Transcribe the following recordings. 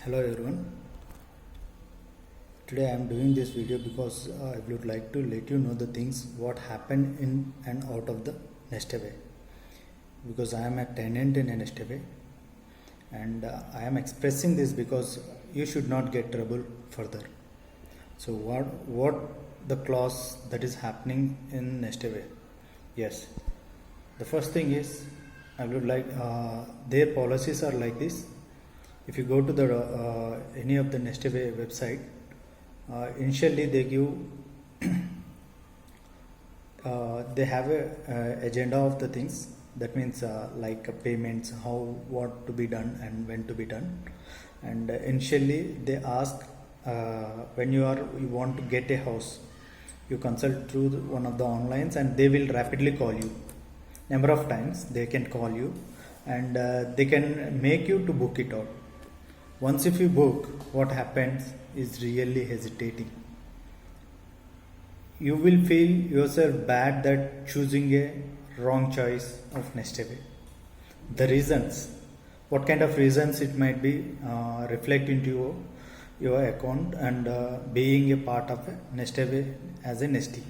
Hello everyone. Today I am doing this video because I would like to let you know the things what happened in and out of the Nestaway, because I am a tenant in a Nestaway, and I am expressing this because you should not get trouble further. So what the clause that is happening in Nestaway? Yes, the first thing is I would like their policies are like this. If you go to the any of the Nestaway website, initially they give they have a agenda of the things. That means like payments, how what to be done and when to be done. And initially they ask when you want to get a house, you consult through one of the onlines and they will rapidly call you. Number of times they can call you, and they can make you to book it out. Once if you book, what happens is really hesitating. You will feel yourself bad that choosing a wrong choice of Nestaway. The reasons, what kind of reasons it might be, reflect into your account and being a part of a Nestaway as a Nesty.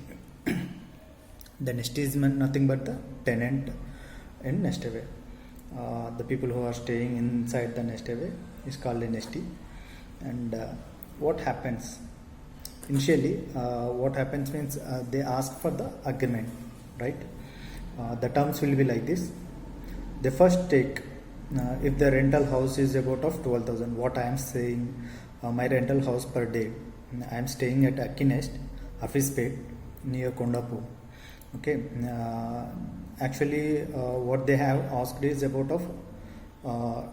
The Nesty is nothing but the tenant in Nestaway. The people who are staying inside the Nestaway is called a Nesty. And what happens initially, what happens means they ask for the agreement, right? The terms will be like this. They first take if the rental house is about of 12,000. What I am saying, my rental house per day, I am staying at Akinest, Hafizpet, near Kondapu. Okay, actually what they have asked is about of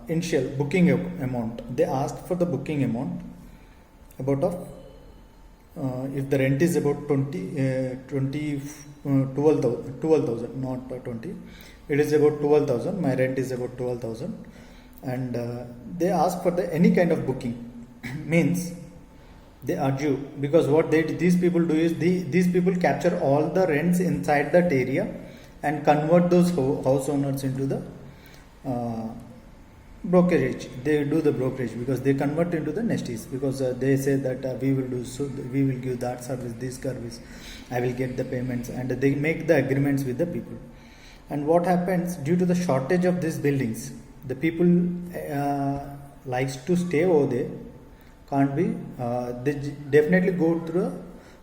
initial booking amount. They asked for the booking amount about of if the rent is about 12,000, not 20, it is about 12,000. My rent is about 12,000, and they ask for the any kind of booking. Means they urge you, because what these people do is these people capture all the rents inside that area and convert those house owners into the brokerage. They do the brokerage because they convert into the Nesties, because they say that we will do so, we will give that service, this service, I will get the payments, and they make the agreements with the people. And what happens, due to the shortage of these buildings, the people likes to stay over there, can't be, they definitely go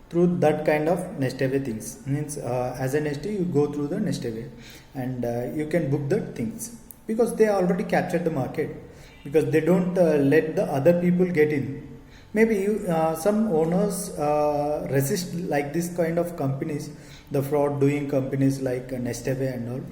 through that kind of Nestaway things. Means as a Nesty you go through the Nestaway, and you can book the things, because they already captured the market, because they don't let the other people get in. Maybe some owners resist like this kind of companies, the fraud doing companies like Nestaway and all,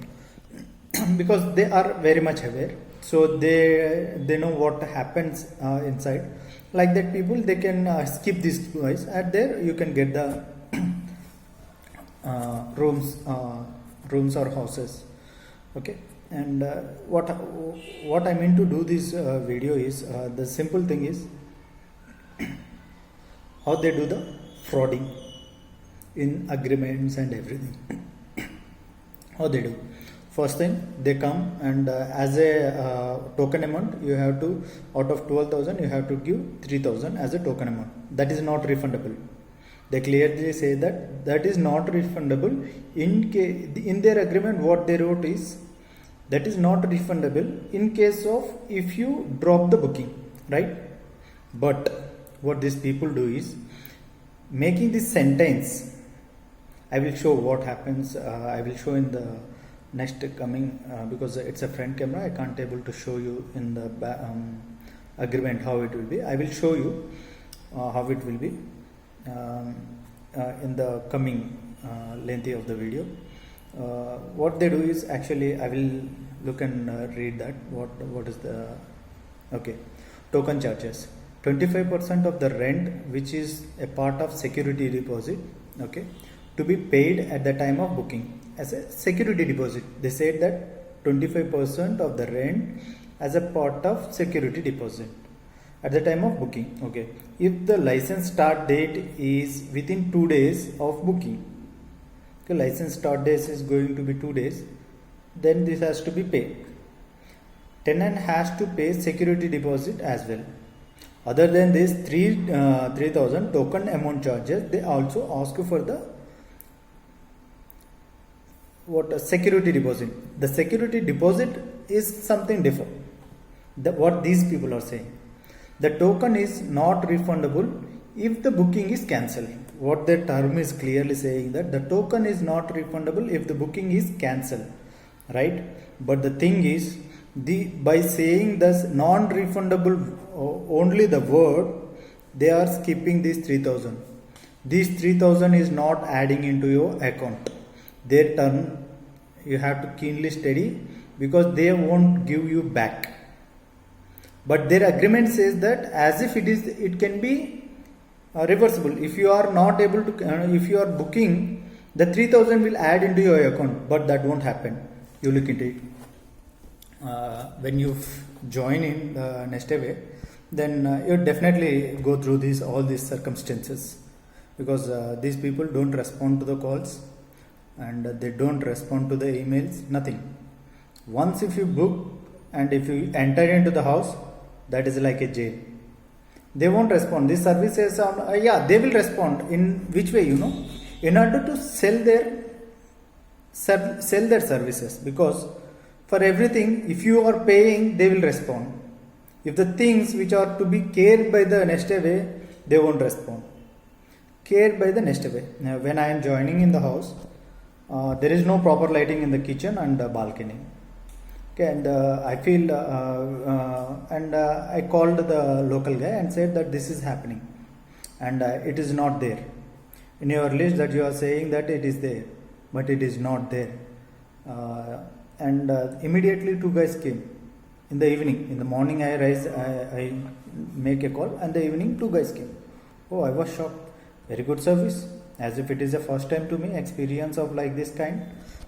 because they are very much aware, so they know what happens inside. Like that people, they can skip this price. At there you can get the rooms or houses. Okay. And what I mean to do this video is the simple thing is how they do the frauding in agreements and everything. How they do. First thing, they come and as a token amount, you have to, out of 12,000 you have to give 3,000 as a token amount. That is not refundable. They clearly say that is not refundable. In their agreement what they wrote is that is not refundable in case of if you drop the booking, right? But what these people do is making this sentence. I will show what happens. I will show in the next coming, because it's a front camera, I can't able to show you in the agreement how it will be. I will show you how it will be in the coming length of the video. What they do is, actually I will look and read that what is the okay. Token charges 25% of the rent, which is a part of security deposit, okay, to be paid at the time of booking as a security deposit. They said that 25% of the rent as a part of security deposit at the time of booking. Okay, if the license start date is within 2 days of booking, okay, license start date is going to be 2 days, then this has to be paid. Tenant has to pay security deposit as well. Other than this 3000 token amount charges, they also ask you for the security deposit. The security deposit is something different. What these people are saying, the token is not refundable if the booking is cancelled. What the term is clearly saying, that the token is not refundable if the booking is cancelled, right? But the thing is, by saying this non-refundable only the word, they are skipping these 3000. These 3000 is not adding into your account. Their turn, you have to keenly study, because they won't give you back. But their agreement says that as if it can be reversible. If you are not able to, if you are booking, the 3000 will add into your account, but that won't happen. You look into it. When you join in Nestaway, then you definitely go through all these circumstances, because these people don't respond to the calls, and they don't respond to the emails, nothing. Once if you book and if you enter into the house, that is like a jail. They won't respond. These services are, they will respond. In which way, in order to sell their services, because for everything, if you are paying, they will respond. If the things which are to be cared by the Nestaway, they won't respond. Cared by the Nestaway. Now, when I am joining in the house, there is no proper lighting in the kitchen and the balcony. Okay, and I feel, I called the local guy and said that this is happening, and it is not there. In your list that you are saying that it is there, but it is not there. Immediately two guys came in the evening. In the morning I rise, I make a call, and the evening two guys came. Oh, I was shocked. Very good service, as if it is the first time to me experience of like this kind,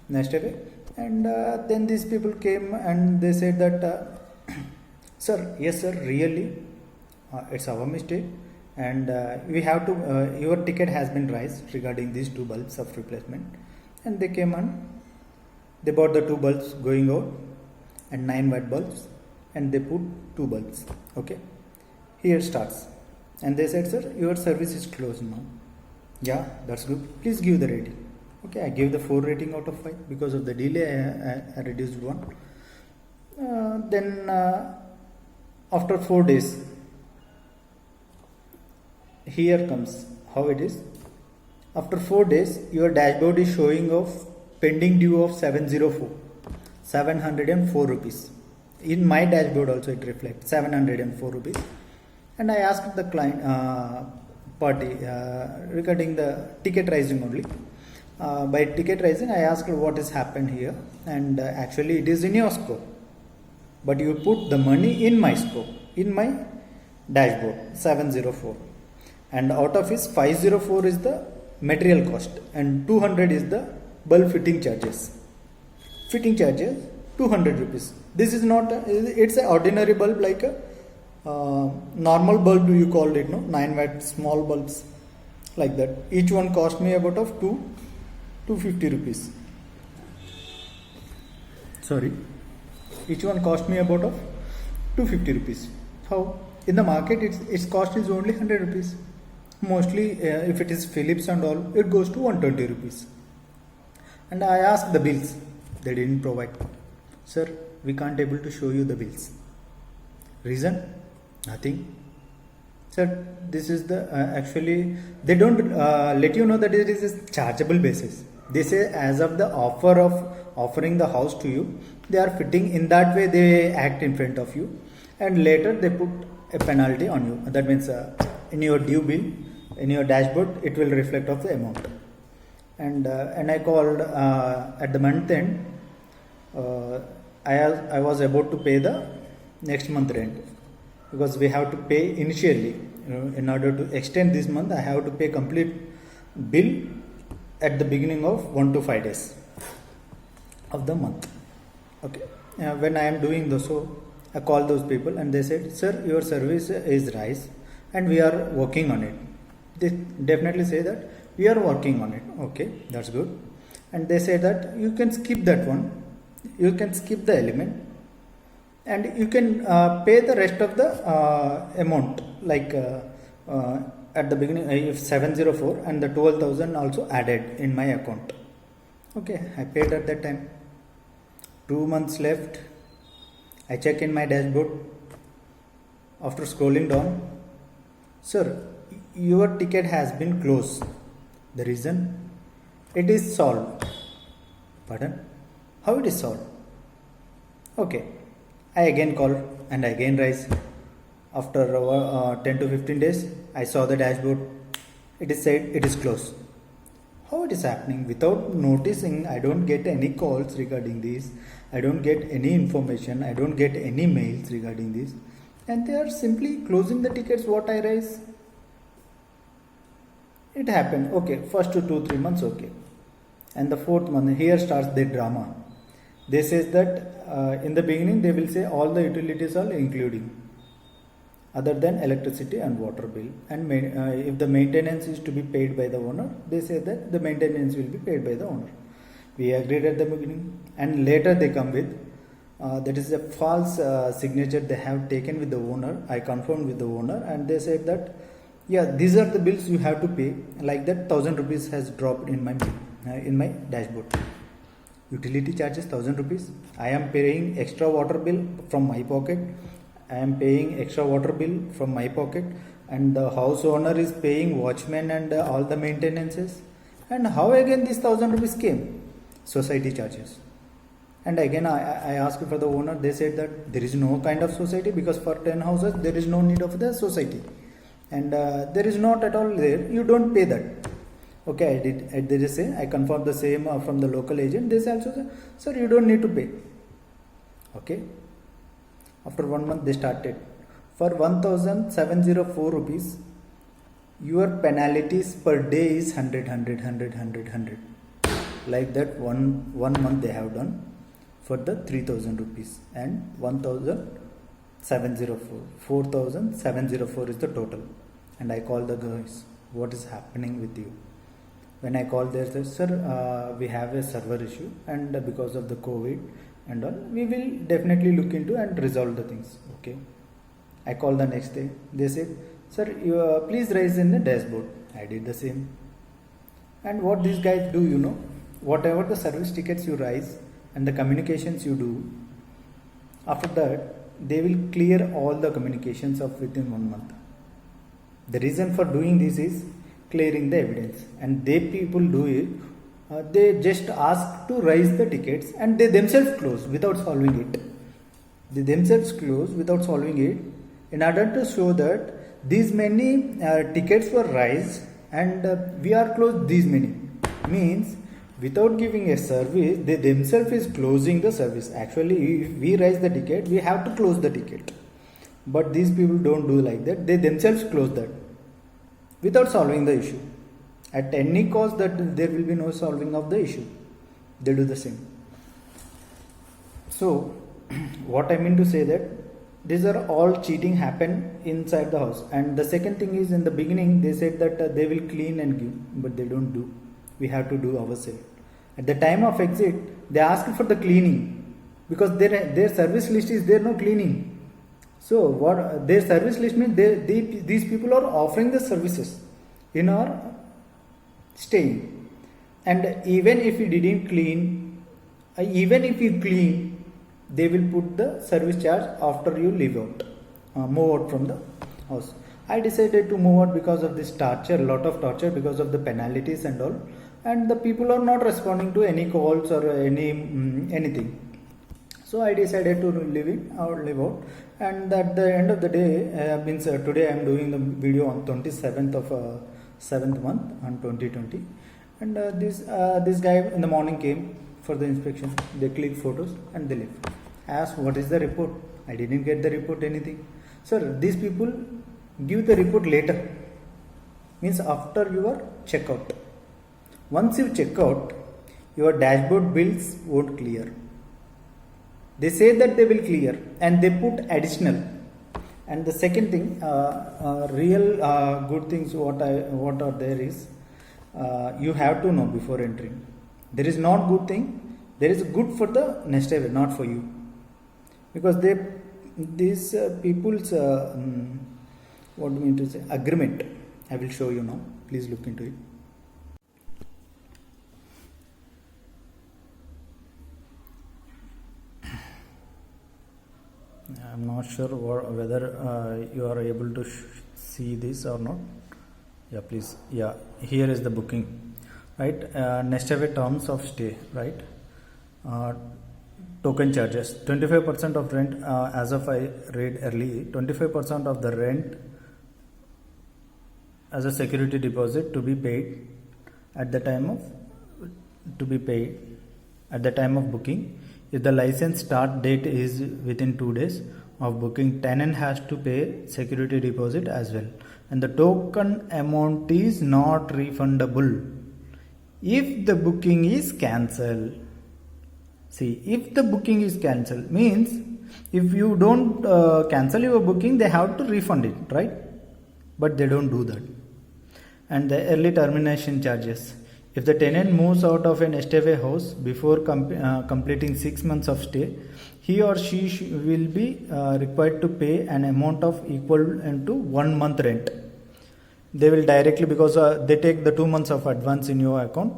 Nestaway. And then these people came and they said that, sir, yes sir, really, it's our mistake, and we have to, your ticket has been raised regarding these two bulbs of replacement. And they came and they bought the two bulbs going out, and 9 watt bulbs, and they put 2 bulbs. Okay, here starts. And they said, sir, your service is closed now. Yeah, that's good. Please give the rating. Okay, I gave the 4 rating out of 5. Because of the delay, I reduced 1. Then after 4 days, here comes how it is. After 4 days, your dashboard is showing of pending due of 704 rupees. In my dashboard also it reflects 704 rupees. And I asked the client party regarding the ticket raising only. By ticket raising, I asked what has happened here, and actually it is in your scope, but you put the money in my scope, in my dashboard, 704, and out of his 504 is the material cost, and 200 is the bulb fitting charges. Fitting charges 200 rupees. This is not it's an ordinary bulb, like a normal bulb, you call it, no, 9 watt small bulbs like that. Each one cost me about of 250 rupees. Sorry, each one cost me about of 250 rupees. How? In the market, its cost is only 100 rupees. Mostly, if it is Philips and all, it goes to 120 rupees. And I asked the bills. They didn't provide. Sir, we can't able to show you the bills. Reason? Nothing. Sir, this is the actually they don't let you know that it is a chargeable basis. They say as of the offer of offering the house to you, they are fitting in that way. They act in front of you, and later they put a penalty on you. That means in your due bill, in your dashboard, it will reflect of the amount. And I called at the month end. I was about to pay the next month rent, because we have to pay initially. In order to extend this month, I have to pay complete bill at the beginning of 1 to 5 days of the month. Okay. When I am doing this, so I called those people and they said, sir, your service is raised and we are working on it. They definitely say that we are working on it. Okay, that's good. And they say that you can skip that one. You can skip the element. and you can pay the rest of the amount, like at the beginning if 704 and the 12,000 also added in my account. Okay, I paid at that time. 2 months left. I check in my dashboard. After scrolling down, sir, your ticket has been closed. The reason? It is solved. Pardon? How it is solved? Okay, I again call and I again rise. After 10 to 15 days, I saw the dashboard. It is said it is closed. How it is happening? Without noticing, I don't get any calls regarding this. I don't get any information. I don't get any mails regarding this. And they are simply closing the tickets what I raise. It happened. Okay, first 2-3 months, okay. And the 4th month, here starts the drama. They says that in the beginning they will say all the utilities are including, other than electricity and water bill. And if the maintenance is to be paid by the owner, they say that the maintenance will be paid by the owner. We agreed at the beginning, and later they come with that is a false signature they have taken with the owner. I confirmed with the owner, and they said that yeah, these are the bills you have to pay. Like that, 1,000 rupees has dropped in my dashboard. Utility charges 1,000 rupees. I am paying extra water bill from my pocket. I am paying extra water bill from my pocket, and the house owner is paying watchman and all the maintenances. And how again this 1,000 rupees came? Society charges. And again I asked for the owner. They said that there is no kind of society, because for 10 houses there is no need of the society, and there is not at all there. You don't pay that. Okay, I did say, I confirmed the same from the local agent. They also said, sir, you don't need to pay. Okay. After 1 month they started. For 1,704 rupees, your penalties per day is 100. Like that, one month they have done for the 3,000 rupees and 1,704. 4,704 is the total. And I call the guys, what is happening with you? When I called there, said, sir, we have a server issue, and because of the COVID and all, we will definitely look into and resolve the things. Okay. I called the next day. They said, sir, you please raise in the dashboard. I did the same. And what these guys do, whatever the service tickets you raise and the communications you do, after that, they will clear all the communications of within 1 month. The reason for doing this is clearing the evidence, and people do it. They just ask to raise the tickets, and they themselves close without solving it. They themselves close without solving it, in order to show that these many tickets were raised and we are closed these many. Means without giving a service, they themselves is closing the service. Actually, if we raise the ticket, we have to close the ticket. But these people don't do like that. They themselves close that without solving the issue. At any cost that there will be no solving of the issue. They do the same. So, what I mean to say that these are all cheating happen inside the house. And the second thing is, in the beginning they said that they will clean and give, but they don't do. We have to do ourselves. At the time of exit, they ask for the cleaning, because their service list is there no cleaning. So what their service list means, these people are offering the services in our staying. And even if you didn't clean, even if you clean, they will put the service charge after you leave out, move out from the house. I decided to move out because of this torture, a lot of torture, because of the penalties and all. And the people are not responding to any calls or anything. So I decided to live out. And at the end of the day, today I am doing the video on 27th of 7th month on 2020. And this guy in the morning came for the inspection. They click photos and they left. I asked, what is the report? I didn't get the report, anything. Sir, these people give the report later. Means after your checkout. Once you check out, your dashboard bills won't clear. They say that they will clear, and they put additional. And the second thing, real good things what are there is, you have to know before entering. There is not good thing. There is good for the Nestaway, not for you, because they This people's what do you mean to say agreement, I will show you now. Please look into it. I'm not sure whether you are able to see this or not. Yeah, please. Yeah, here is the booking, right? Nestaway terms of stay, right? Token charges 25% of rent, as of I read early, 25% of the rent as a security deposit to be paid at the time of booking. If the license start date is within 2 days of booking, tenant has to pay security deposit as well, and the token amount is not refundable if the booking is cancelled. See, if the booking is cancelled means if you don't cancel your booking, they have to refund it, right? But they don't do that. And the early termination charges. If the tenant moves out of an Nestaway house before completing 6 months of stay, he or she will be required to pay an amount of equivalent to 1 month rent. They will directly, because they take the 2 months of advance in your account.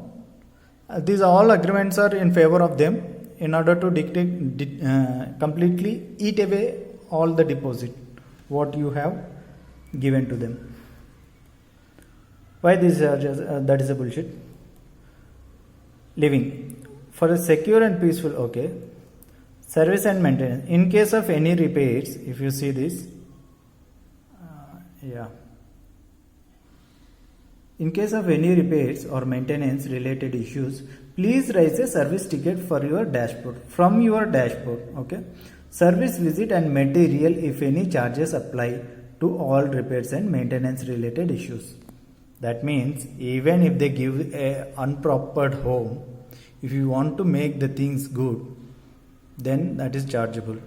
These all agreements are in favor of them in order to completely eat away all the deposit what you have given to them. Why these charges? That is a bullshit. Living for a secure and peaceful, okay. Service and maintenance. In case of any repairs, if you see this, in case of any repairs or maintenance related issues, please raise a service ticket for your dashboard from your dashboard. Okay. Service visit and material if any charges apply to all repairs and maintenance related issues. That means even if they give a unpropered home, if you want to make the things good, then that is chargeable.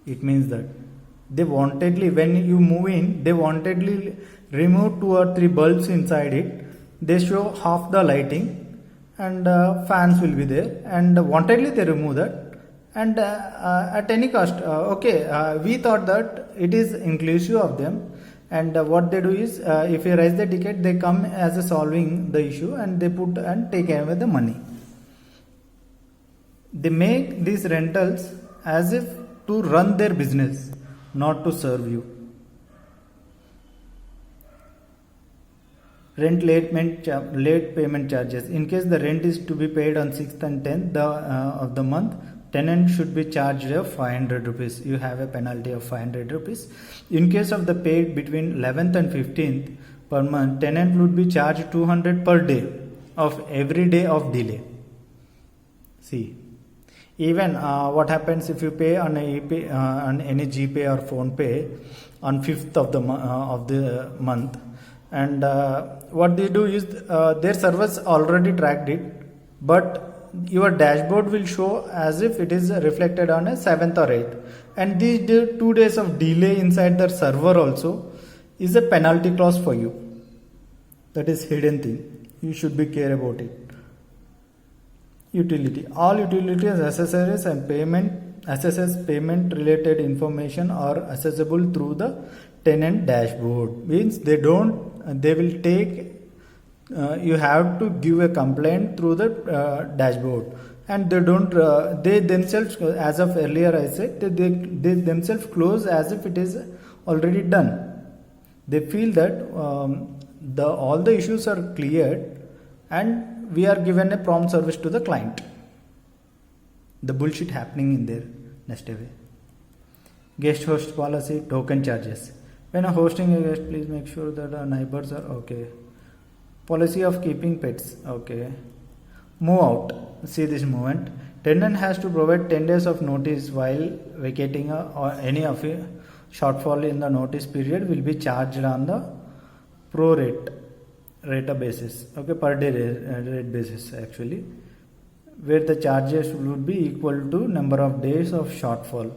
It means that they wantedly, when you move in, they wantedly remove 2 or 3 bulbs inside it. They show half the lighting and fans will be there, and wantedly they remove that, and at any cost. We thought that it is inclusive of them. And what they do is, if you raise the ticket, they come as a solving the issue, and they put and take away the money. They make these rentals as if to run their business, not to serve you. Rent late payment charges. In case the rent is to be paid on 6th and 10th of the month, tenant should be charged of 500 rupees. You have a penalty of 500 rupees. In case of the paid between 11th and 15th per month, tenant would be charged 200 per day of every day of delay. See, even what happens if you pay on any GPay or PhonePe on 5th of the month, and what they do is their servers already tracked it, but your dashboard will show as if it is reflected on a 7th or 8th, and these 2 days of delay inside the server also is a penalty clause for you. That is hidden thing. You should be care about it. Utility. All utilities, accessories and payment related information are accessible through the tenant dashboard. Means they will take, you have to give a complaint through the dashboard, and they themselves, as of earlier I said, they themselves close as if it is already done. They feel that all the issues are cleared and we are given a prompt service to the client. The bullshit happening in there. Nestaway. Guest host policy, token charges. When hosting a guest, please make sure that our neighbors are okay. Policy of keeping pets, okay. Move out. See this movement. Tenant has to provide 10 days of notice while vacating or any of a shortfall in the notice period will be charged on the pro rate basis, okay, per day rate basis actually, where the charges would be equal to number of days of shortfall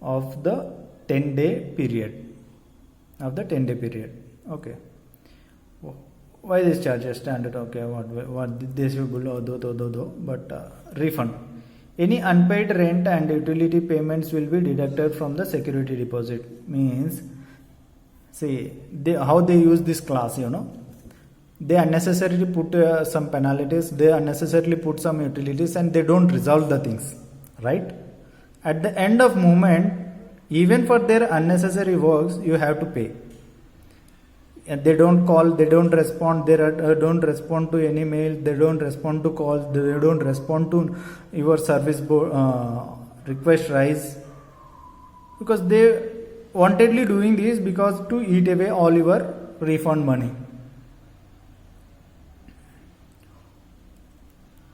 of the 10-day period. Okay. Why this charges standard? Okay, what this will do, but refund. Any unpaid rent and utility payments will be deducted from the security deposit. Means, see, how they use this clause, they unnecessarily put some penalties, they unnecessarily put some utilities, and they don't resolve the things, right? At the end of moment, even for their unnecessary works, you have to pay. And they don't call, they don't respond, they don't respond to any mail, they don't respond to calls, they don't respond to your service request rise, because they wantedly doing this because to eat away all your refund money.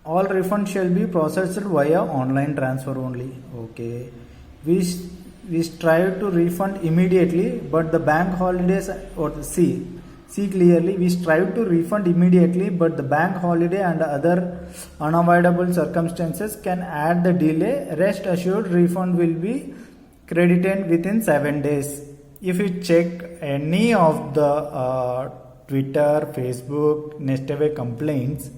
All refund shall be processed via online transfer only. Okay, we strive to refund immediately, but the bank holidays, or see clearly, we strive to refund immediately, but the bank holiday and other unavoidable circumstances can add the delay. Rest assured, refund will be credited within 7 days. If you check any of the Twitter, Facebook, Nestaway complaints,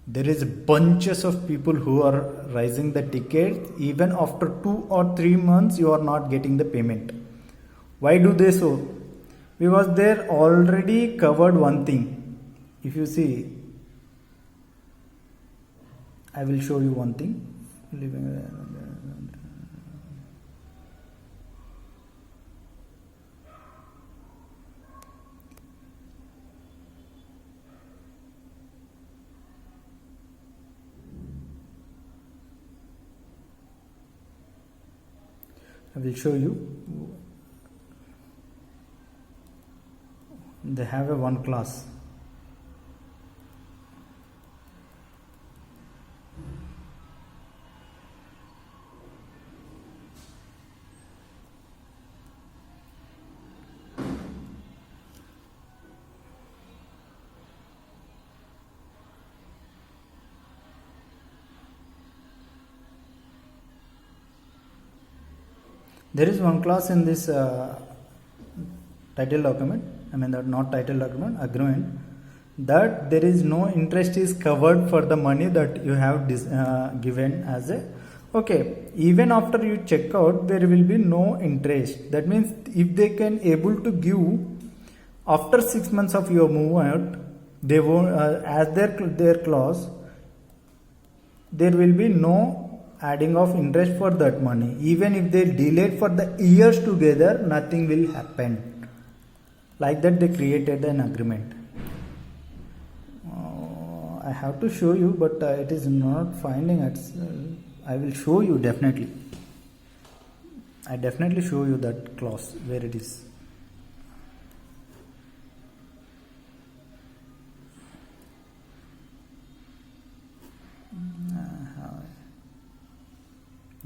there is bunches of people who are raising the ticket. Even after 2 or 3 months, you are not getting the payment. Why do they so? Because they're already covered one thing. If you see, I will show you one thing. I will show you. They have a one class. There is one clause in this title document, not title document, agreement, that there is no interest is covered for the money that you have given as a, okay, even after you check out, there will be no interest. That means if they can able to give after 6 months of your move out, they won't, as their clause, there will be no adding of interest for that money. Even if they delayed for the years together, nothing will happen. Like that they created an agreement. I have to show you, but it is not finding it. I will show you definitely. I definitely show you that clause where it is.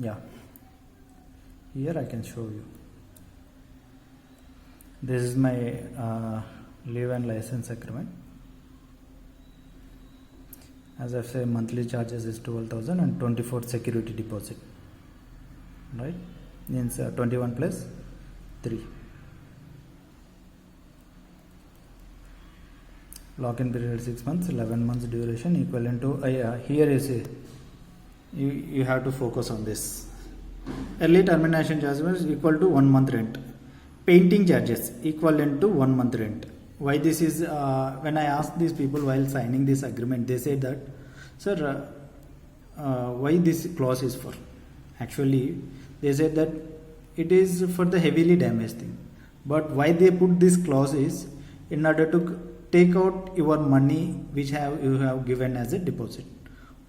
Yeah, here I can show you. This is my leave and license agreement. As I say, monthly charges is 12,000 and 24 security deposit, right? Means 21 plus 3. Lock-in period 6 months, 11 months duration, equivalent to here you see. You have to focus on this. Early termination charges equal to 1 month rent. Painting charges equivalent to 1 month rent. Why this is, when I asked these people while signing this agreement, they said that, sir, why this clause is for? Actually, they said that it is for the heavily damaged thing. But why they put this clause is in order to take out your money which you have given as a deposit.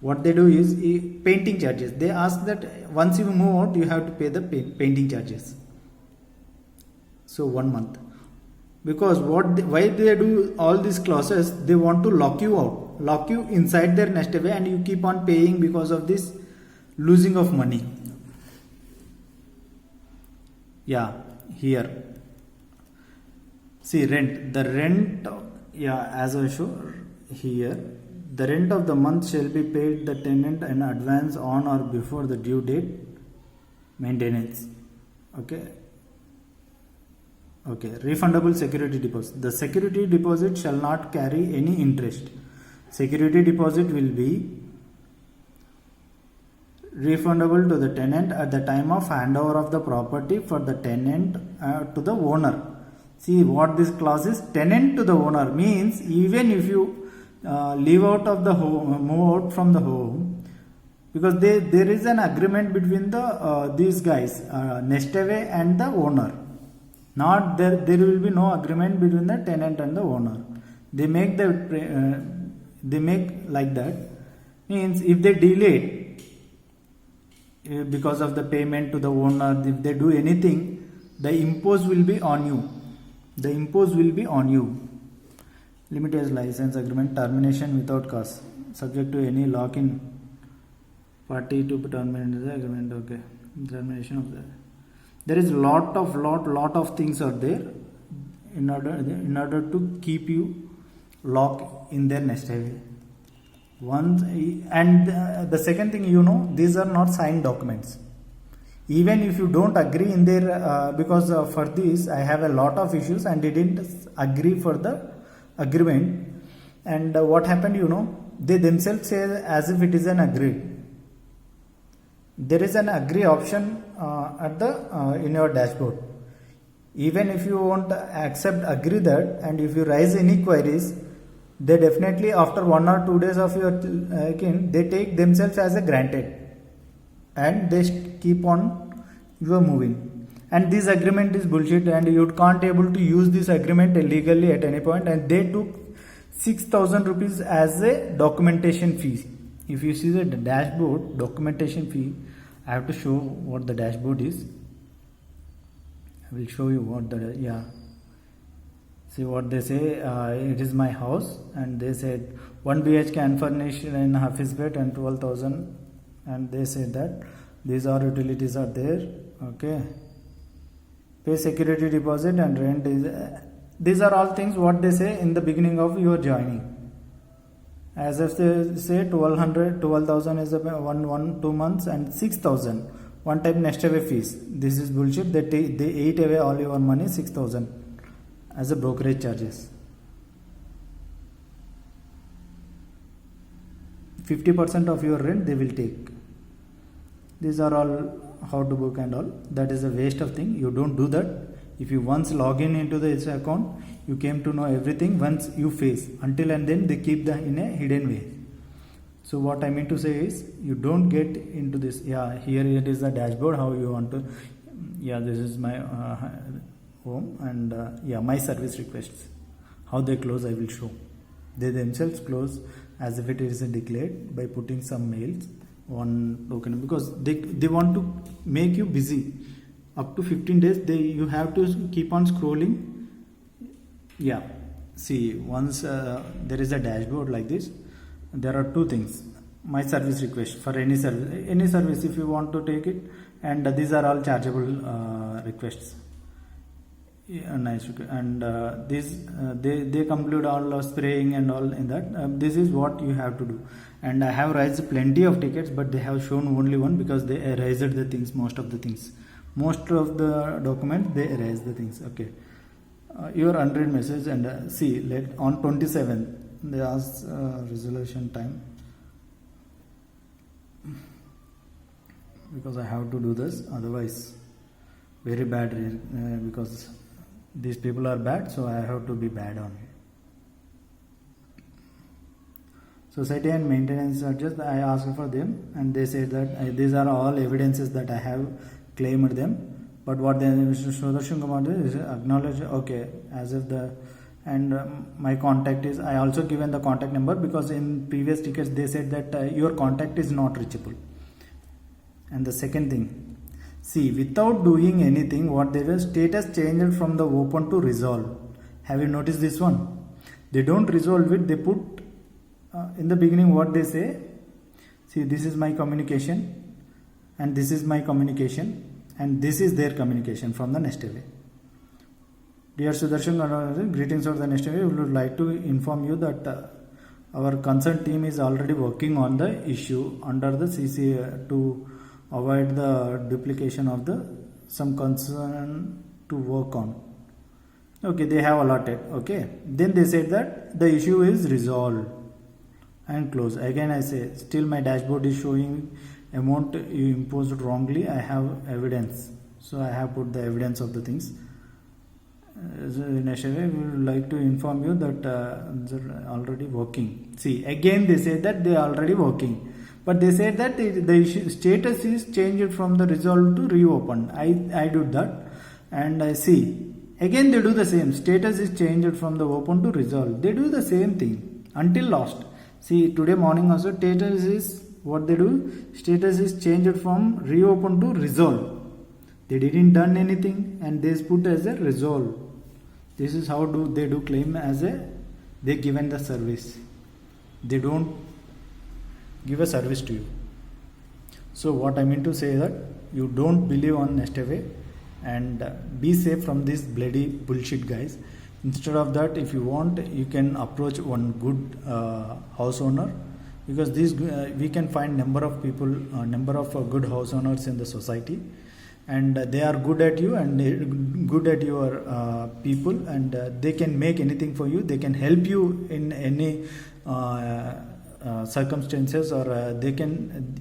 What they do is painting charges. They ask that once you move out, you have to pay the painting charges. So 1 month. Because why they do all these clauses, they want to lock you out, lock you inside their Nestaway, and you keep on paying because of this losing of money. Yeah, here. See, rent. The rent, as I show here. The rent of the month shall be paid the tenant in advance on or before the due date. Maintenance. Okay. Refundable security deposit. The security deposit shall not carry any interest. Security deposit will be refundable to the tenant at the time of handover of the property for the tenant to the owner. See what this clause is, tenant to the owner means even if you leave out of the home, move out from the home, because there is an agreement between the these guys, Nestaway and the owner. Not there will be no agreement between the tenant and the owner. They make they make like that, means if they delay because of the payment to the owner, if they do anything, the impose will be on you. The impose will be on you. Limited license agreement termination without cause, subject to any lock-in party to terminate the agreement. Okay, termination of the. There is lot of things are there in order to keep you locked in their Nestaway. The second thing, these are not signed documents. Even if you don't agree in their because for this I have a lot of issues and didn't agree for the agreement, and what happened, they themselves say as if it is an agreed. There is an agree option at the in your dashboard. Even if you won't agree that, and if you raise any queries, they definitely after 1 or 2 days of your they take themselves as a granted, and they keep on you are moving. And this agreement is bullshit, and you can't able to use this agreement illegally at any point. And they took 6,000 rupees as a documentation fee. If you see the dashboard documentation fee, I have to show what the dashboard is. I will show you what the see what they say. It is my house, and they said 1 BHK unfurnished in Hafizpet and 12,000, and they said that these are utilities are there. Okay, pay security deposit and rent is. These are all things what they say in the beginning of your joining. As if they say 12,000 is 2 months, and 6,000 one time Nestaway fees. This is bullshit. They eat away all your money, 6,000 as a brokerage charges. 50% of your rent they will take. These are all how to book and all. That is a waste of thing. You don't do that. If you once log in into this account, you came to know everything once you face. Until and then they keep that in a hidden way. So what I mean to say is, you don't get into this. Here it is the dashboard. How you want to. This is my home, and my service requests. How they close, I will show. They themselves close as if it is declared by putting some mails on token, because they want to make you busy. Up to 15 days you have to keep on scrolling. See, once there is a dashboard like this, there are 2 things. My service request for any service if you want to take it, and these are all chargeable requests. Nice. And they conclude all spraying and all in that. This is what you have to do. And I have raised plenty of tickets, but they have shown only one, because they erased the things, most of the documents they erased the things. Okay, your unread message, and see, on 27th they ask resolution time, because I have to do this, otherwise very bad, because these people are bad, so I have to be bad on it. Society and maintenance charges, I asked for them, and they said that these are all evidences that I have claimed them. But what they Sudarshan Kumar is acknowledge, okay, as if my contact is, I also given the contact number, because in previous tickets they said that your contact is not reachable. And the second thing, see, without doing anything, what they were, status changed from the open to resolve. Have you noticed this one? They don't resolve it, they put in the beginning what they say. See, this is my communication, and this is my communication, and this is their communication from the Nestaway. Dear Sudarshan, greetings of the Nestaway. We would like to inform you that our concerned team is already working on the issue under the CC to avoid the duplication of some concern to work on. Okay, they have allotted. Okay, then they said that the issue is resolved and closed. Again I say, still my dashboard is showing amount you imposed wrongly, I have evidence, so I have put the evidence of the things. So in a way, we would like to inform you that they're already working. See, again they say that they are already working, but they say that the status is changed from the resolved to reopened. I do that, and I see again they do the same. Status is changed from the open to resolved. They do the same thing until last. See, today morning also status is what they do. Status is changed from reopened to resolved. They didn't done anything and they put as a resolve. This is how they do claim as a they given the service. They don't give a service to you. So what I mean to say that you don't believe on Nestaway and be safe from this bloody bullshit, guys. Instead of that, if you want, you can approach one good house owner, because this we can find number of people, number of good house owners in the society, and they are good at you and good at your people, and they can make anything for you. They can help you in any circumstances, or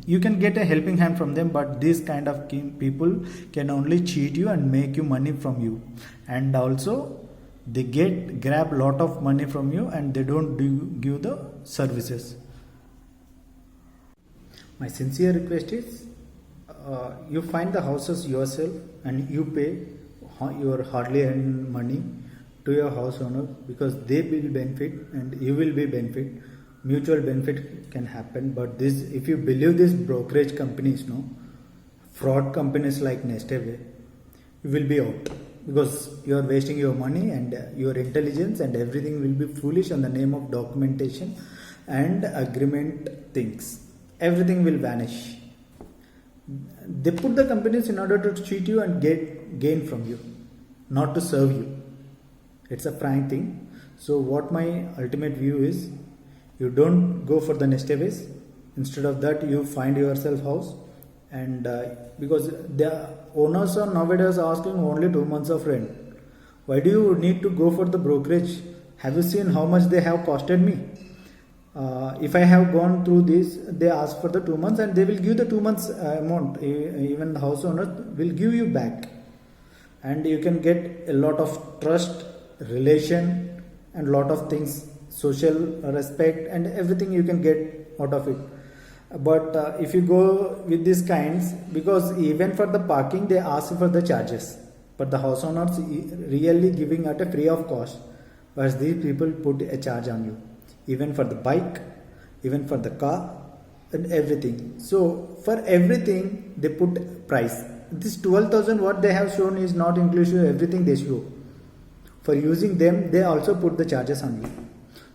you can get a helping hand from them. But these kind of people can only cheat you and make you money from you, and also they grab lot of money from you, and they don't give the services. My sincere request is, you find the houses yourself and you pay your hardly earned money to your house owner, because they will benefit and you will be benefit. Mutual benefit can happen. But this, if you believe these brokerage companies, fraud companies like Nestaway, you will be out, because you are wasting your money and your intelligence, and everything will be foolish on the name of documentation and agreement things. Everything will vanish. They put the companies in order to cheat you and gain from you, not to serve you. It's a frank thing. So what my ultimate view is, you don't go for the Nestaways. Instead of that, you find yourself house, and because the owners are nowadays asking only 2 months of rent. Why do you need to go for the brokerage? Have you seen how much they have costed me? If I have gone through this, they ask for the 2 months and they will give the 2 months amount. Even the house owner will give you back, and you can get a lot of trust, relation, and lot of things, social respect, and everything you can get out of it. But if you go with these kinds, because even for the parking they ask for the charges, but the house owners really giving at a free of cost, whereas these people put a charge on you, even for the bike, even for the car, and everything. So for everything they put price. This 12,000 what they have shown is not inclusive everything they show. For using them, they also put the charges on you.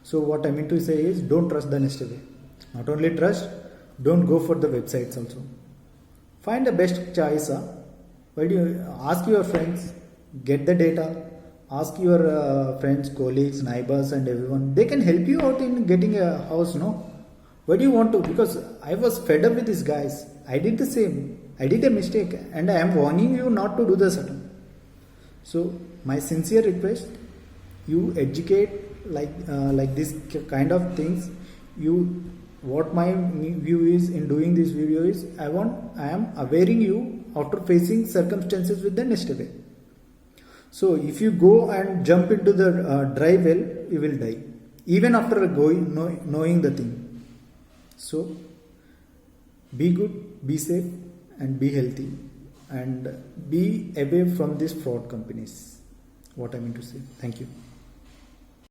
So what I mean to say is, don't trust the Nestaway. Not only trust, don't go for the websites also. Find the best choice. Why do you ask your friends, get the data, ask your friends, colleagues, neighbors, and everyone. They can help you out in getting a house, no? Why do you want to? Because I was fed up with these guys. I did the same. I did a mistake, and I am warning you not to do the same. So my sincere request, you educate like this kind of things. What my view is in doing this video is, I am awareing you after facing circumstances with the Nestaway. So if you go and jump into the dry well, you will die, even after knowing the thing. So be good, be safe, and be healthy, and be away from these fraud companies. What I mean to say. Thank you.